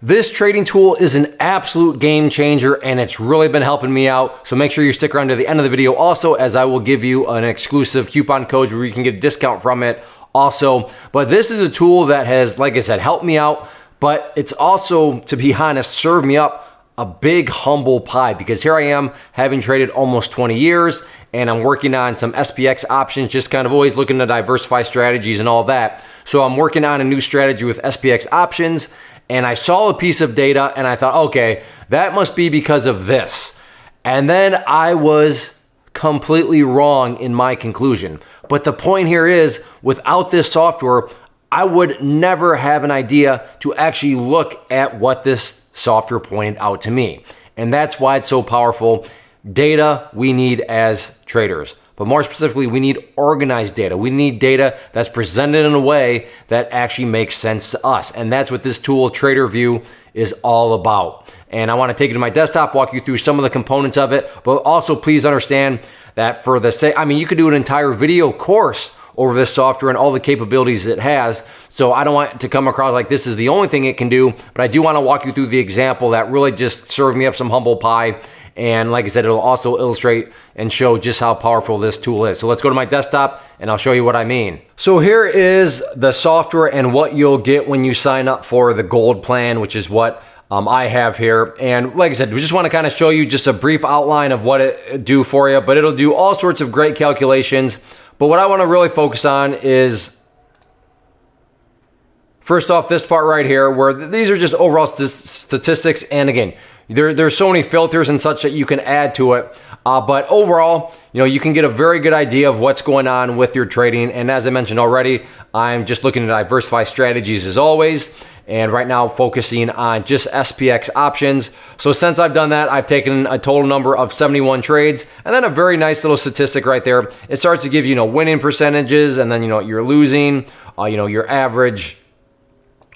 This trading tool is an absolute game changer and it's really been helping me out. So make sure you stick around to the end of the video also, as I will give you an exclusive coupon code where you can get a discount from it also. But this is a tool that has, like I said, helped me out, but it's also, to be honest, served me up a big humble pie, because here I am having traded almost 20 years and I'm working on some SPX options, just kind of always looking to diversify strategies and all that. So I'm working on a new strategy with SPX options, and I saw a piece of data and I thought, okay, that must be because of this. And then I was completely wrong in my conclusion. But the point here is, without this software, I would never have an idea to actually look at what this software pointed out to me. And that's why it's so powerful. Data we need as traders. But more specifically, we need organized data. We need data that's presented in a way that actually makes sense to us. And that's what this tool, TraderView, is all about. And I want to take you to my desktop, walk you through some of the components of it, but also please understand that for the sake, I mean, you could do an entire video course over this software and all the capabilities it has. So I don't want it to come across like this is the only thing it can do, but I do want to walk you through the example that really just served me up some humble pie. And like I said, it'll also illustrate and show just how powerful this tool is. So let's go to my desktop and I'll show you what I mean. So here is the software and what you'll get when you sign up for the gold plan, which is what I have here. And like I said, we just want to kind of show you just a brief outline of what it do for you, but it'll do all sorts of great calculations. But what I want to really focus on is, first off, this part right here, where these are just overall statistics. And again, there's so many filters and such that you can add to it. But overall, you can get a very good idea of what's going on with your trading. And as I mentioned already, I'm just looking to diversify strategies as always. And right now focusing on just SPX options. So since I've done that, I've taken a total number of 71 trades, and then a very nice little statistic right there. It starts to give you, winning percentages, and then, you're losing, your average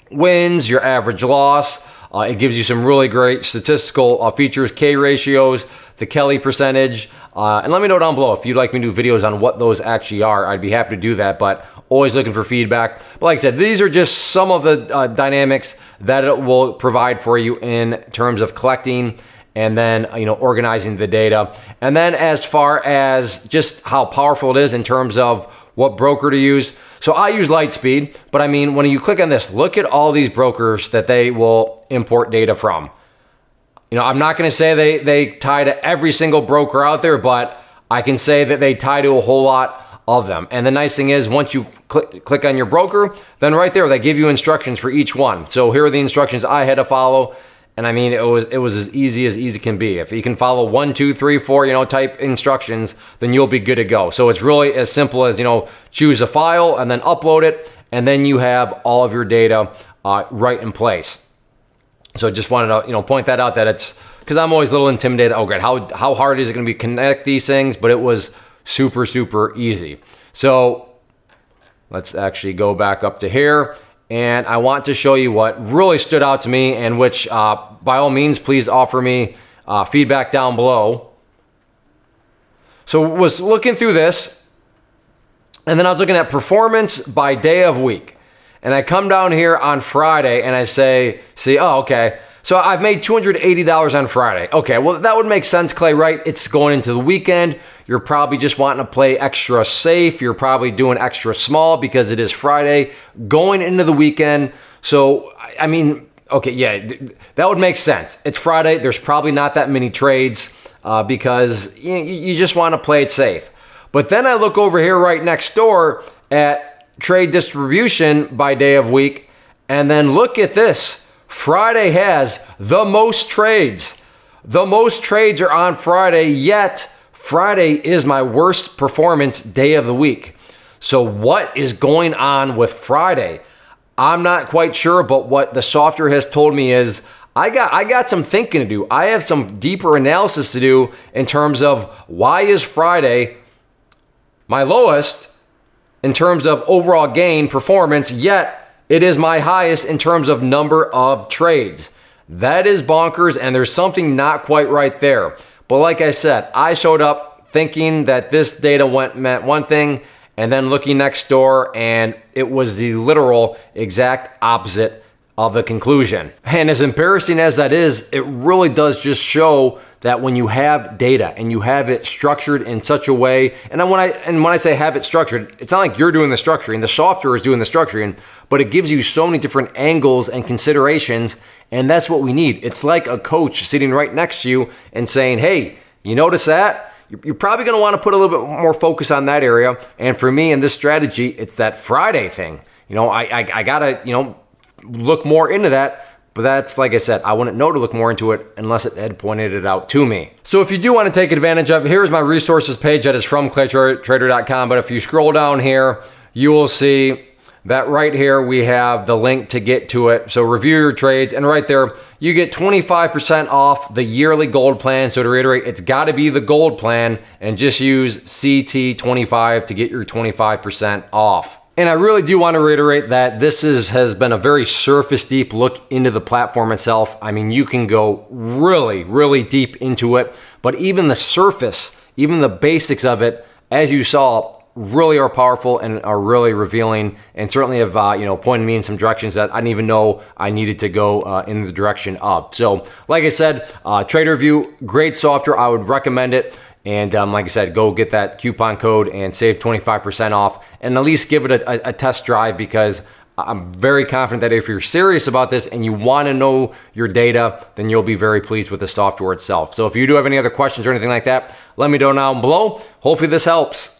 wins, your average loss. It gives you some really great statistical features, K ratios, the Kelly percentage. And let me know down below if you'd like me to do videos on what those actually are. I'd be happy to do that, but always looking for feedback. But like I said, these are just some of the dynamics that it will provide for you in terms of collecting and then, organizing the data. And then as far as just how powerful it is in terms of what broker to use. So I use Lightspeed, but I mean, when you click on this, look at all these brokers that they will import data from. I'm not going to say they tie to every single broker out there, but I can say that they tie to a whole lot of them. And the nice thing is, once you click on your broker, then right there, they give you instructions for each one. So here are the instructions I had to follow. And I mean, it was as easy can be. If you can follow 1, 2, 3, 4, type instructions, then you'll be good to go. So it's really as simple as, choose a file and then upload it. And then you have all of your data right in place. So just wanted to, point that out, that it's, because I'm always a little intimidated. Oh, great. How hard is it going to be to connect these things? But it was super, super easy. So let's actually go back up to here. And I want to show you what really stood out to me, and which, by all means, please offer me feedback down below. So was looking through this, and then I was looking at performance by day of week. And I come down here on Friday and I see, oh, okay. So I've made $280 on Friday. Okay, well, that would make sense, Clay, right? It's going into the weekend. You're probably just wanting to play extra safe. You're probably doing extra small because it is Friday going into the weekend. So, I mean, okay, yeah, that would make sense. It's Friday. There's probably not that many trades because you just want to play it safe. But then I look over here right next door at trade distribution by day of week, and then look at this. Friday has the most trades. The most trades are on Friday, yet Friday is my worst performance day of the week. So what is going on with Friday? I'm not quite sure, but what the software has told me is I got some thinking to do. I have some deeper analysis to do in terms of why is Friday my lowest in terms of overall gain performance, yet it is my highest in terms of number of trades. That is bonkers, and there's something not quite right there. But like I said, I showed up thinking that this data meant one thing, and then looking next door, and it was the literal exact opposite of the conclusion. And as embarrassing as that is, it really does just show that when you have data and you have it structured in such a way, and when I say have it structured, it's not like you're doing the structuring, the software is doing the structuring, but it gives you so many different angles and considerations, and that's what we need. It's like a coach sitting right next to you and saying, hey, you notice that? You're probably gonna wanna put a little bit more focus on that area. And for me in this strategy, it's that Friday thing. I gotta, look more into that. But that's, like I said, I wouldn't know to look more into it unless it had pointed it out to me. So if you do want to take advantage of it, here's my resources page that is from claytrader.com. But if you scroll down here, you will see that right here we have the link to get to it. So review your trades, and right there you get 25% off the yearly gold plan. So to reiterate, it's got to be the gold plan, and just use CT25 to get your 25% off. And I really do want to reiterate that this has been a very surface deep look into the platform itself. I mean, you can go really, really deep into it, but even the surface, even the basics of it, as you saw, really are powerful and are really revealing, and certainly have pointed me in some directions that I didn't even know I needed to go in the direction of. So like I said, TraderView, great software. I would recommend it. And like I said, go get that coupon code and save 25% off, and at least give it a test drive, because I'm very confident that if you're serious about this and you want to know your data, then you'll be very pleased with the software itself. So if you do have any other questions or anything like that, let me know down below. Hopefully this helps.